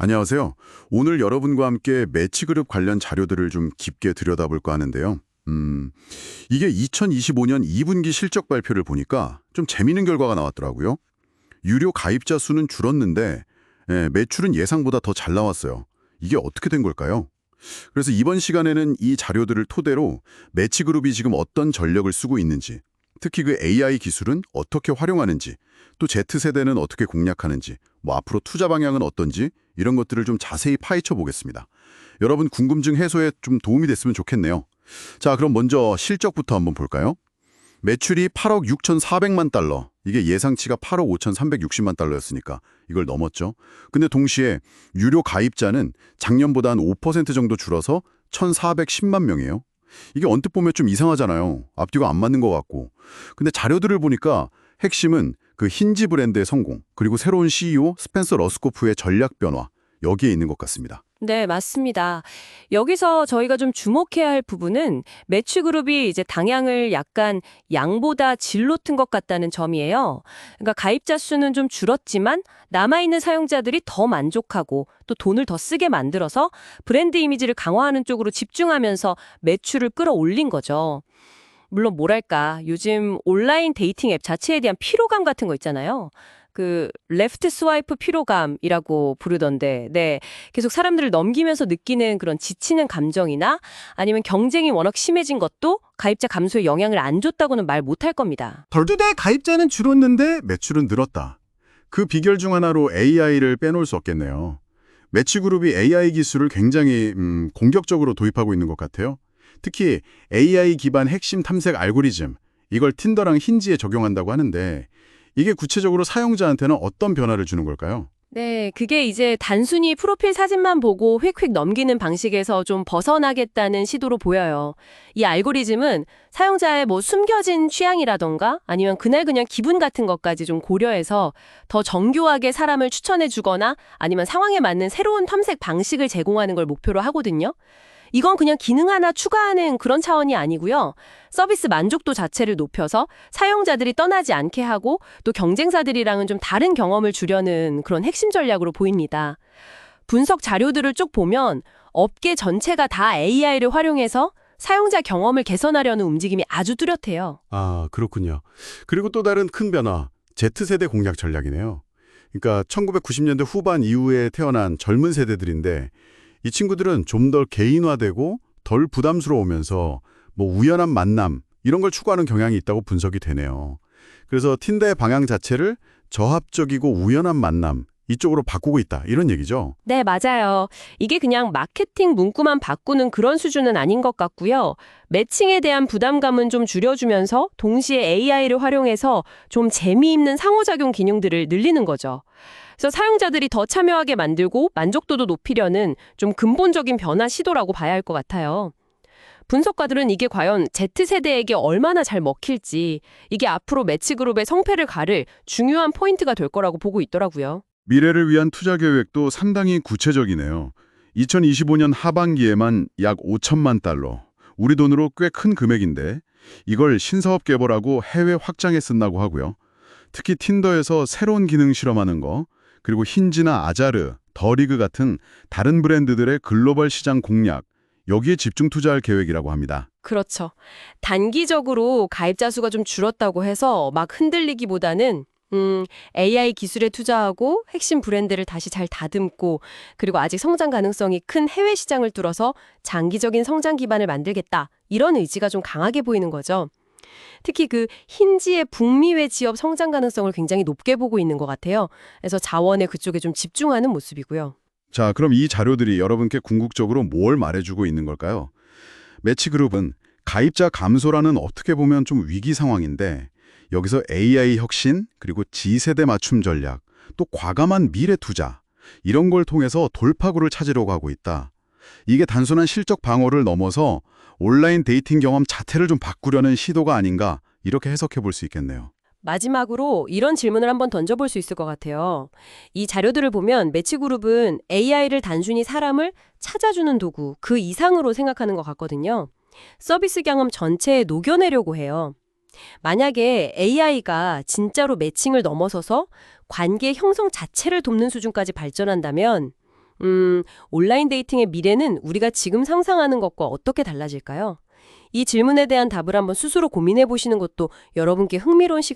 안녕하세요. 오늘 여러분과 함께 매치그룹 관련 자료들을 좀 깊게 들여다볼까 하는데요. 이게 2025년 2분기 실적 발표를 보니까 좀 재미있는 결과가 나왔더라고요. 유료 가입자 수는 줄었는데 매출은 예상보다 더 잘 나왔어요. 이게 어떻게 된 걸까요? 그래서 이번 시간에는 이 자료들을 토대로 매치그룹이 지금 어떤 전략을 쓰고 있는지, 특히 그 AI 기술은 어떻게 활용하는지, 또 Z세대는 어떻게 공략하는지, 앞으로 투자 방향은 어떤지 이런 것들을 좀 자세히 파헤쳐 보겠습니다. 여러분 궁금증 해소에 좀 도움이 됐으면 좋겠네요. 자, 그럼 먼저 실적부터 한번 볼까요? 매출이 8억 6,400만 달러, 이게 예상치가 8억 5,360만 달러였으니까 이걸 넘었죠. 근데 동시에 유료 가입자는 작년보다 한 5% 정도 줄어서 1,410만 명이에요. 이게 언뜻 보면 좀 이상하잖아요. 앞뒤가 안 맞는 것 같고. 근데 자료들을 보니까 핵심은 그 힌지 브랜드의 성공, 그리고 새로운 CEO 스펜서 러스코프의 전략 변화, 여기에 있는 것 같습니다. 네, 맞습니다. 여기서 저희가 좀 주목해야 할 부분은 매치그룹이 이제 방향을 약간 양보다 질로 튼 것 같다는 점이에요. 그러니까 가입자 수는 좀 줄었지만 남아있는 사용자들이 더 만족하고 또 돈을 더 쓰게 만들어서 브랜드 이미지를 강화하는 쪽으로 집중하면서 매출을 끌어올린 거죠. 물론 뭐랄까, 요즘 온라인 데이팅 앱 자체에 대한 피로감 같은 거 있잖아요. 그 레프트 스와이프 피로감이라고 부르던데, 네, 계속 사람들을 넘기면서 느끼는 그런 지치는 감정이나 아니면 경쟁이 워낙 심해진 것도 가입자 감소에 영향을 안 줬다고는 말 못할 겁니다. 덜두대 가입자는 줄었는데 매출은 늘었다. 그 비결 중 하나로 AI를 빼놓을 수 없겠네요. 매치그룹이 AI 기술을 굉장히 공격적으로 도입하고 있는 것 같아요. 특히 AI 기반 핵심 탐색 알고리즘, 이걸 틴더랑 힌지에 적용한다고 하는데 이게 구체적으로 사용자한테는 어떤 변화를 주는 걸까요? 네, 그게 이제 단순히 프로필 사진만 보고 휙휙 넘기는 방식에서 좀 벗어나겠다는 시도로 보여요. 이 알고리즘은 사용자의 뭐 숨겨진 취향이라던가 아니면 그날 기분 같은 것까지 좀 고려해서 더 정교하게 사람을 추천해 주거나 아니면 상황에 맞는 새로운 탐색 방식을 제공하는 걸 목표로 하거든요. 이건 그냥 기능 하나 추가하는 그런 차원이 아니고요. 서비스 만족도 자체를 높여서 사용자들이 떠나지 않게 하고 또 경쟁사들이랑은 좀 다른 경험을 주려는 그런 핵심 전략으로 보입니다. 분석 자료들을 쭉 보면 업계 전체가 다 AI를 활용해서 사용자 경험을 개선하려는 움직임이 아주 뚜렷해요. 아, 그렇군요. 그리고 또 다른 큰 변화, Z세대 공략 전략이네요. 그러니까 1990년대 후반 이후에 태어난 젊은 세대들인데 이 친구들은 좀 더 개인화되고 덜 부담스러우면서 우연한 만남 이런 걸 추구하는 경향이 있다고 분석이 되네요. 그래서 틴더의 방향 자체를 저합적이고 우연한 만남 이쪽으로 바꾸고 있다 이런 얘기죠. 네, 맞아요. 이게 그냥 마케팅 문구만 바꾸는 그런 수준은 아닌 것 같고요. 매칭에 대한 부담감은 좀 줄여주면서 동시에 AI를 활용해서 좀 재미있는 상호작용 기능들을 늘리는 거죠. 그래서 사용자들이 더 참여하게 만들고 만족도도 높이려는 좀 근본적인 변화 시도라고 봐야 할 것 같아요. 분석가들은 이게 과연 Z세대에게 얼마나 잘 먹힐지, 이게 앞으로 매치그룹의 성패를 가를 중요한 포인트가 될 거라고 보고 있더라고요. 미래를 위한 투자 계획도 상당히 구체적이네요. 2025년 하반기에만 약 5천만 달러. 우리 돈으로 꽤 큰 금액인데 이걸 신사업 개발하고 해외 확장에 쓴다고 하고요. 특히 틴더에서 새로운 기능 실험하는 거, 그리고 힌지나 아자르, 더리그 같은 다른 브랜드들의 글로벌 시장 공략, 여기에 집중 투자할 계획이라고 합니다. 그렇죠. 단기적으로 가입자 수가 좀 줄었다고 해서 막 흔들리기보다는 AI 기술에 투자하고 핵심 브랜드를 다시 잘 다듬고 그리고 아직 성장 가능성이 큰 해외 시장을 뚫어서 장기적인 성장 기반을 만들겠다. 이런 의지가 좀 강하게 보이는 거죠. 특히 그 힌지의 북미외 지역 성장 가능성을 굉장히 높게 보고 있는 것 같아요. 그래서 자원에 그쪽에 좀 집중하는 모습이고요. 자, 그럼 이 자료들이 여러분께 궁극적으로 뭘 말해주고 있는 걸까요? 매치그룹은 가입자 감소라는 어떻게 보면 좀 위기 상황인데 여기서 AI 혁신, 그리고 G세대 맞춤 전략, 또 과감한 미래 투자 이런 걸 통해서 돌파구를 찾으려고 하고 있다. 이게 단순한 실적 방어를 넘어서 온라인 데이팅 경험 자체를 좀 바꾸려는 시도가 아닌가 이렇게 해석해 볼 수 있겠네요. 마지막으로 이런 질문을 한번 던져볼 수 있을 것 같아요. 이 자료들을 보면 매치그룹은 AI를 단순히 사람을 찾아주는 도구, 그 이상으로 생각하는 것 같거든요. 서비스 경험 전체에 녹여내려고 해요. 만약에 AI가 진짜로 매칭을 넘어서서 관계 형성 자체를 돕는 수준까지 발전한다면 온라인 데이팅의 미래는 우리가 지금 상상하는 것과 어떻게 달라질까요? 이 질문에 대한 답을 한번 스스로 고민해 보시는 것도 여러분께 흥미로운 시간